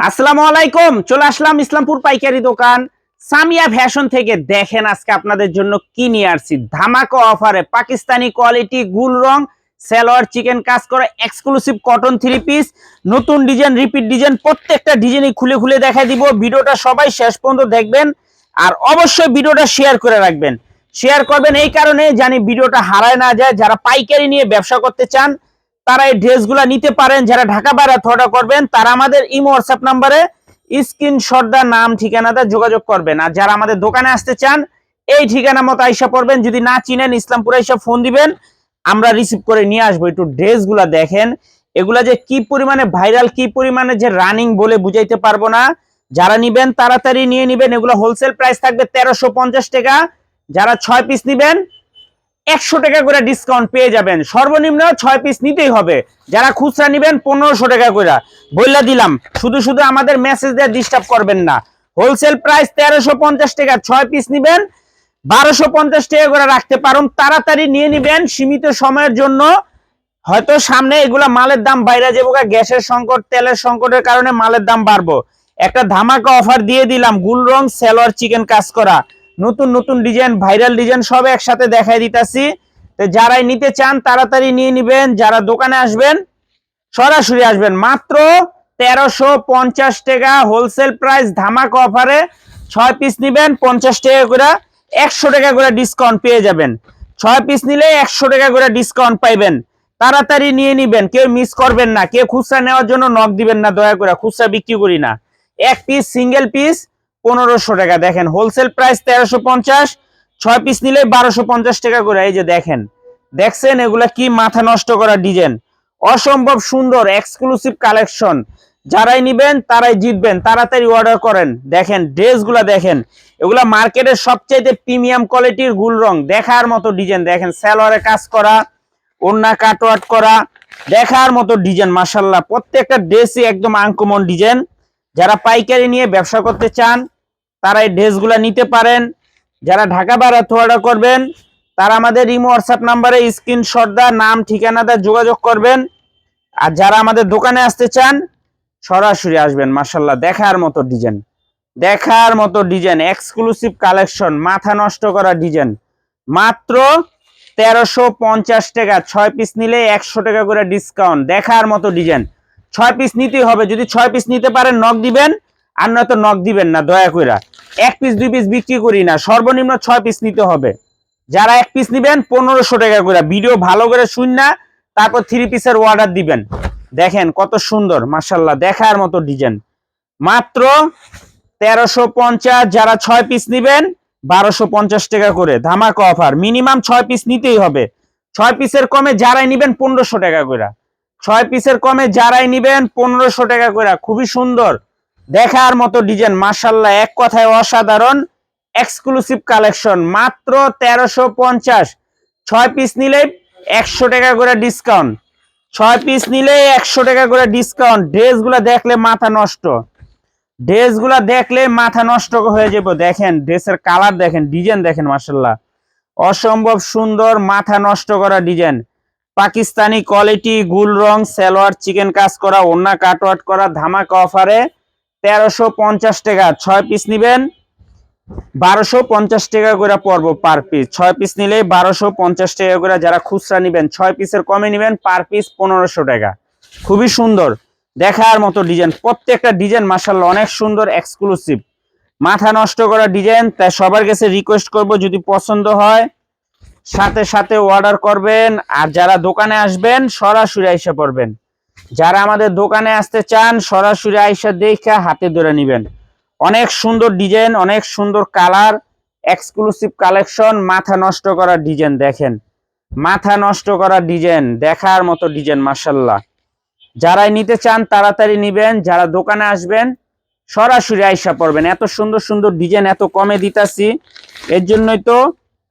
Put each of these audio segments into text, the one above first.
আসসালামু আলাইকুম। চলে আসলাম ইসলামপুর পাইকারি দোকান সামিয়া ফ্যাশন থেকে। দেখেন আজকে আপনাদের জন্য কি নিয়ে আসছি। ধামাকা অফারে পাকিস্তানি কোয়ালিটি গুল রং সালোয়ার চিকেন কাজ করা এক্সক্লুসিভ কটন থ্রি পিস, নতুন ডিজাইন, রিপিট ডিজাইন, প্রত্যেকটা ডিজাইনই খুলে খুলে দেখাই দিব। ভিডিওটা সবাই শেষ পর্যন্ত দেখবেন আর অবশ্যই ভিডিওটা শেয়ার করে রাখবেন। শেয়ার করবেন এই কারণে জানি ভিডিওটা হারায় না যায়। যারা পাইকারি নিয়ে ব্যবসা করতে চান তারা এই ড্রেসগুলো নিতে পারেন। যারা ঢাকা বাইরে অর্ডার করবেন তারা আমাদের ইমো হোয়াটসঅ্যাপ নাম্বারে স্ক্রিনশট দা নাম ঠিকানাটা যোগাযোগ করবেন। আর যারা আমাদের দোকানে আসতে চান এই ঠিকানা মতো আইসা পড়বেন। যদি না চিনেন ইসলামপুরে এসে ফোন দিবেন, আমরা রিসিভ করে নিয়ে আসবো। একটু ড্রেসগুলো দেখেন, এগুলা যে কি পরিমাণে ভাইরাল, কি পরিমাণে যে রানিং বলে বুঝাইতে পারবো না। যারা নিবেন তাড়াতাড়ি নিয়ে নিবেন। এগুলো হোলসেল প্রাইস থাকবে 1350 টাকা। যারা 6 পিস নিবেন 100 টাকা করে ডিসকাউন্ট পেয়ে যাবেন। সর্বনিম্ন 6 পিস নিতেই হবে। যারা খুচরা নিবেন 1500 টাকা করে বইলা দিলাম। শুধু শুধু আমাদের মেসেজ দিয়ে ডিস্টার্ব করবেন না। হোলসেল প্রাইস 1350 টাকা, 6 পিস নিবেন 1250 টাকা করে রাখতে পারুন। তাড়াতাড়ি নিয়ে নিবেন সীমিত সময়ের জন্য। হয়তো সামনে এগুলা মালের দাম বাইরে যাবো, গ্যাসের সংকট, তেলের সংকটের কারণে মালের দাম বাড়বো। একটা ধামাকা অফার দিয়ে দিলাম, গুল রং সালোয়ার চিকেন কাজ করা নতুন নতুন ডিজাইন, ভাইরাল ডিজাইন সব একসাথে দেখাই দিতাছি। তো যারাই নিতে চান তাড়াতাড়ি নিয়ে নিবেন। যারা দোকানে আসবেন সরাসরি আসবেন। মাত্র 1350 টাকা হোলসেল প্রাইস ধামাকা অফারে। 6 পিস নিবেন 50 টাকা করে, 100 টাকা করে ডিসকাউন্ট পেয়ে যাবেন। 6 পিস নিলে 100 টাকা করে ডিসকাউন্ট পাইবেন। তাড়াতাড়ি নিয়ে নিবেন, কেউ মিস করবেন না। কেউ খুচরা নেওয়ার জন্য নক দিবেন না দয়া করে, খুচরা বিক্রি করি না। এক পিস সিঙ্গেল পিস 1500 টাকা। দেখেন হোলসেল প্রাইস 1350, 6 পিস নিলে 1250 টাকা করে। এই যে দেখেন, দেখছেন এগুলা কি মাথা নষ্ট করা ডিজাইন, অসম্ভব সুন্দর এক্সক্লুসিভ কালেকশন। যারাই নিবেন তারাই জিতবেন। তাড়াতাড়ি অর্ডার করেন। দেখেন ড্রেসগুলা দেখেন, এগুলা মার্কেটের সবচেয়ে প্রিমিয়াম কোয়ালিটির গুল রং, দেখার মতো ডিজাইন। দেখেন সালোয়ারে কাজ করা, ওন্না কাটওয়ার্ক করা, দেখার মতো ডিজাইন। মাশাআল্লাহ প্রত্যেকটা ড্রেসই একদম আনকমন ডিজাইন। যারা পাইকারি নিয়ে ব্যবসা করতে চান তারা এই ড্রেসগুলো নিতে পারেন। যারা ঢাকা বাইরে অর্ডার করবেন তারা আমাদের ইমো হোয়াটসঅ্যাপ নাম্বারে স্ক্রিনশট দা নাম ঠিকানা দা যোগাযোগ করবেন। আর যারা আমাদের দোকানে আসতে চান সরাসরি আসবেন। মাশাআল্লাহ দেখার মতো ডিজাইন, দেখার মতো ডিজাইন, এক্সক্লুসিভ কালেকশন, মাথা নষ্ট করা ডিজাইন। মাত্র 1350 টাকা, 6 পিস নিলে 100 টাকা করে ডিসকাউন্ট। দেখার মতো ডিজাইন। 6 পিস নিতেই হবে। যদি 6 পিস নিতে পারেন নক দিবেন, আর নয়তো নক দিবেন না দয়া করে। 1 পিস 2 পিস বিক্রি করি না, সর্বনিম্ন 6 পিস নিতে হবে। যারা 1 পিস নিবেন 1500 টাকা করে। ভিডিও ভালো করে শুন না, তারপর 3 পিসের অর্ডার দিবেন। দেখেন কত সুন্দর, মাশাআল্লাহ দেখার মতো ডিজাইন। মাত্র 1350। যারা 6 পিস নিবেন 1250 টাকা করে ধামাকা অফার। মিনিমাম 6 পিস নিতেই হবে। 6 পিসের কমে যারাই নিবেন 1500 টাকা করে। 6 পিসের কমে যারাই নিবেন 1500 টাকা করে। খুবই সুন্দর দেখার মতো ডিজাইন, মাশাআল্লাহ এক কথায় অসাধারণ এক্সক্লুসিভ কালেকশন। মাত্র 1350, 6 পিস নিলে 100 টাকা করে ডিসকাউন্ট। 6 পিস নিলে 100 টাকা করে ডিসকাউন্ট। ড্রেসগুলো দেখলে মাথা নষ্ট, ড্রেসগুলো দেখলে মাথা নষ্ট হয়ে যাবে। দেখেন ড্রেসের কালার দেখেন, ডিজাইন দেখেন, মাশাআল্লাহ অসম্ভব সুন্দর মাথা নষ্ট করা ডিজাইন। পাকিস্তানি কোয়ালিটি গুল রং সালোয়ার চিকেন কাজ করা, ওন্না কাটওয়ার্ক করা, ধামাকা অফারে 1350 টাকা। 6 পিস নিবেন 1250 টাকা করে পড়বো পার পিস। 6 পিস নিলে 1250 টাকা করে। যারা খুচরা নিবেন 6 পিসের কমে নিবেন পার পিস 1500 টাকা। খুবই সুন্দর দেখার মতো ডিজাইন, প্রত্যেকটা ডিজাইন মাশাআল্লাহ অনেক সুন্দর এক্সক্লুসিভ মাথা নষ্ট করা ডিজাইন। তাই সবার কাছে রিকোয়েস্ট করব, যদি পছন্দ হয় সাথে সাথে অর্ডার করবেন। আর যারা দোকানে আসবেন সরাসরি আইসা পড়বেন। যারা আমাদের দোকানে আসতে চান সরাসরি আইসা দেখা হাতে ধরে নিবেন। অনেক সুন্দর ডিজাইন, অনেক সুন্দর কালার, এক্সক্লুসিভ কালেকশন, মাথা নষ্ট করা ডিজাইন। দেখেন মাথা নষ্ট করা ডিজাইন, দেখার মতো ডিজাইন মাশাআল্লাহ। যারাই নিতে চান তাড়াতাড়ি নিবেন। যারা দোকানে আসবেন সরাসরি আইসা পড়বেন। এত সুন্দর সুন্দর ডিজাইন এত কমে দিতাছি, এর জন্যই তো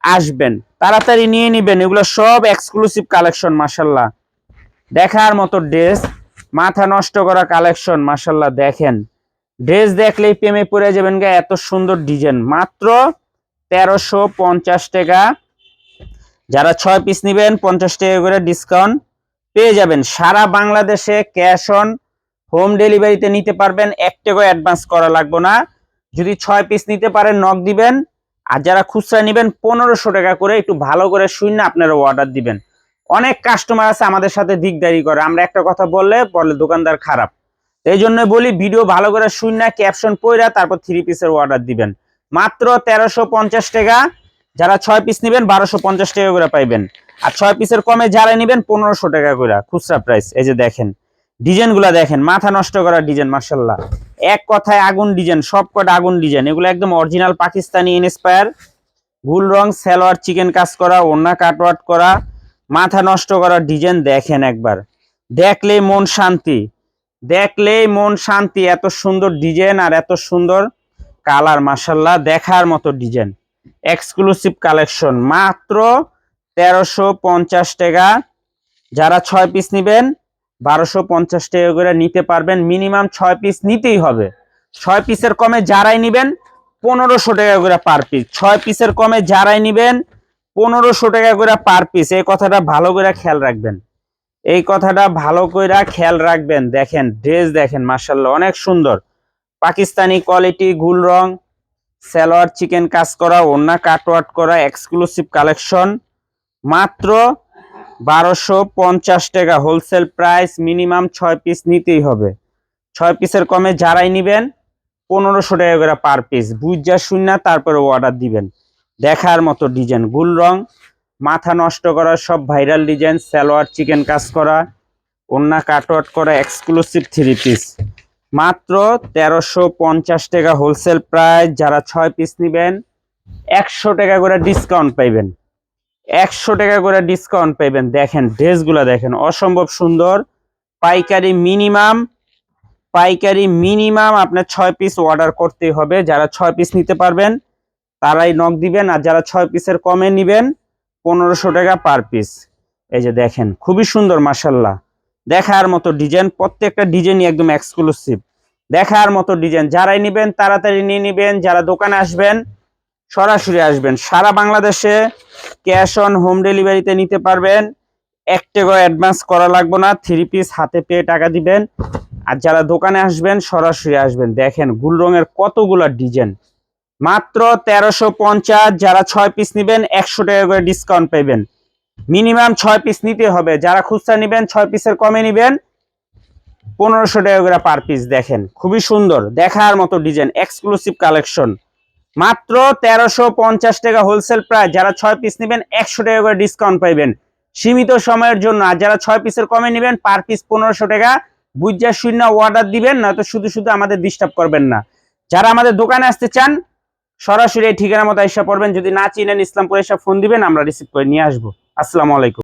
আসবেন। তাড়াতাড়ি নিয়ে নিবেন। এগুলো সব এক্সক্লুসিভ কালেকশন মাশাআল্লাহ দেখার মতো ড্রেস, মাথা নষ্ট করা কালেকশন মাশাআল্লাহ। দেখেন ড্রেস দেখলেই প্রেমে পড়ে যাবেন গা, এত সুন্দর ডিজাইন। মাত্র 1350 টাকা। যারা 6 পিস নিবেন 50 টাকা করে ডিসকাউন্ট পেয়ে যাবেন। সারা বাংলাদেশে ক্যাশ অন হোম ডেলিভারিতে নিতে পারবেন, 1 টাকা অ্যাডভান্স করা লাগবে না। যদি 6 পিস নিতে পারেন নক দিবেন, আর যারা খুচরা নেবেন 1500 টাকা করে, একটু ভালো করে শুনে আপনারা অর্ডার দিবেন। অনেক কাস্টমার আছে আমাদের সাথে দিকদারি করে, আমরা একটা কথা বললে দোকানদার খারাপ। এই জন্য বলি ভিডিও ভালো করে শুনে ক্যাপশন পড়া তারপর 3 পিসের অর্ডার দিবেন। মাত্র 1350 টাকা, যারা 6 পিস নেবেন 1250 টাকা করে পাইবেন, আর 6 পিসের কমে যারা নেবেন 1500 টাকা করে খুচরা প্রাইস। এই যে দেখেন ডিজাইন গুলা, দেখেন মাথা নষ্ট করা ডিজাইন, মার্শাল্লাহ এক কথায় আগুন ডিজাইন, সব কটা আগুন ডিজাইন। এগুলো একদম অরিজিনাল পাকিস্তানি ইনস্পায়ার, গুল রং, সালোয়ার চিকেন কাজ করা, ওন্না কাটওয়ার্ক করা, মাথা নষ্ট করা ডিজাইন। দেখেন একবার দেখলেই মন শান্তি, দেখলেই মন শান্তি। এত সুন্দর ডিজাইন আর এত সুন্দর কালার, মার্শাল্লাহ দেখার মতো ডিজাইন। এক্সক্লুসিভ কালেকশন, মাত্র 1350 টাকা। যারা 6 পিস নেবেন 1250 টাকা করে নিতে পারবেন। মিনিমাম 6 পিস নিতেই হবে। 6 পিসের কমে যারাই নেবেন 1500 টাকা করে পার পিস। 6 পিসের কমে যারাই নেবেন 1500 টাকা করে পার পিস। এই কথাটা ভালো করে খেয়াল রাখবেন, এই কথাটা ভালো করে খেয়াল রাখবেন। দেখেন ড্রেস দেখেন, মার্শাল্লাহ অনেক সুন্দর পাকিস্তানি কোয়ালিটি, গুল রং, সালোয়ার চিকেন কাজ করা, ওন্না কাটওয়ার্ক করা, এক্সক্লুসিভ কালেকশন। মাত্র 1250 টাকা হোলসেল প্রাইস। মিনিমাম 6 পিস নিতেই হবে। 6 পিসের কমে যারাই নেবেন 1500 টাকা করে পার পিস। বুঝা শূন্য তারপরে অর্ডার দিবেন। দেখার মতো ডিজাইন, গুল রং, মাথা নষ্ট করা সব ভাইরাল ডিজাইন, সালোয়ার চিকেন কাজ করা, ওন্না কাটওয়ার্ক করা, এক্সক্লুসিভ 3 পিস। মাত্র 1350 টাকা হোলসেল প্রাইস। যারা 6 পিস নেবেন 100 টাকা করে ডিসকাউন্ট পাইবেন, 100 টাকা করে ডিসকাউন্ট পাইবেন। দেখেন ড্রেসগুলো দেখেন অসম্ভব সুন্দর। পাইকারি মিনিমাম আপনার 6 পিস অর্ডার করতেই হবে। যারা 6 পিস নিতে পারবেন তারাই নক দিবেন, আর যারা 6 পিসের কমে নেবেন 1500 টাকা পার পিস। এই যে দেখেন খুবই সুন্দর, মার্শাল্লাহ দেখার মতো ডিজাইন। প্রত্যেকটা ডিজাইনই একদম এক্সক্লুসিভ, দেখার মতো ডিজাইন। যারাই নেবেন তাড়াতাড়ি নিয়ে নেবেন। যারা দোকানে আসবেন সরাসরি আসবেন। সারা বাংলাদেশে ক্যাশ অন হোম ডেলিভারিতে নিতে পারবেন। 1 টাকা অ্যাডভান্স করা লাগবে না, 3 পিস হাতে পেয়ে টাকা দিবেন। আর যারা দোকানে আসবেন সরাসরি আসবেন। দেখেন গুল রঙের কতগুলো ডিজাইন, মাত্র 1350। যারা 6 পিস নেবেন 100 টাকা করে ডিসকাউন্ট পাইবেন। মিনিমাম 6 পিস নিতে হবে। যারা খুচরা নেবেন 6 পিসের কমে নেবেন 1500 টাকা করে পার পিস। দেখেন খুবই সুন্দর দেখার মতো ডিজাইন, এক্সক্লুসিভ কালেকশন। মাত্র 1350 টাকা হোলসেল প্রাইস। যারা 6 পিস নেবেন 100 টাকা করে ডিসকাউন্ট পাইবেন সীমিত সময়ের জন্য। আর যারা 6 পিসের কমে নেবেন পার পিস 1500 টাকা। বুঝা শূন্য অর্ডার দিবেন, নয়তো শুধু শুধু আমাদের ডিস্টার্ব করবেন না। যারা আমাদের দোকানে আসতে চান সরাসরি এই ঠিকানা মতো এসে পড়বেন। যদি না চিনেন ইসলামপুরে এসে ফোন দিবেন, আমরা রিসিভ করে নিয়ে আসবো। আসসালামু আলাইকুম।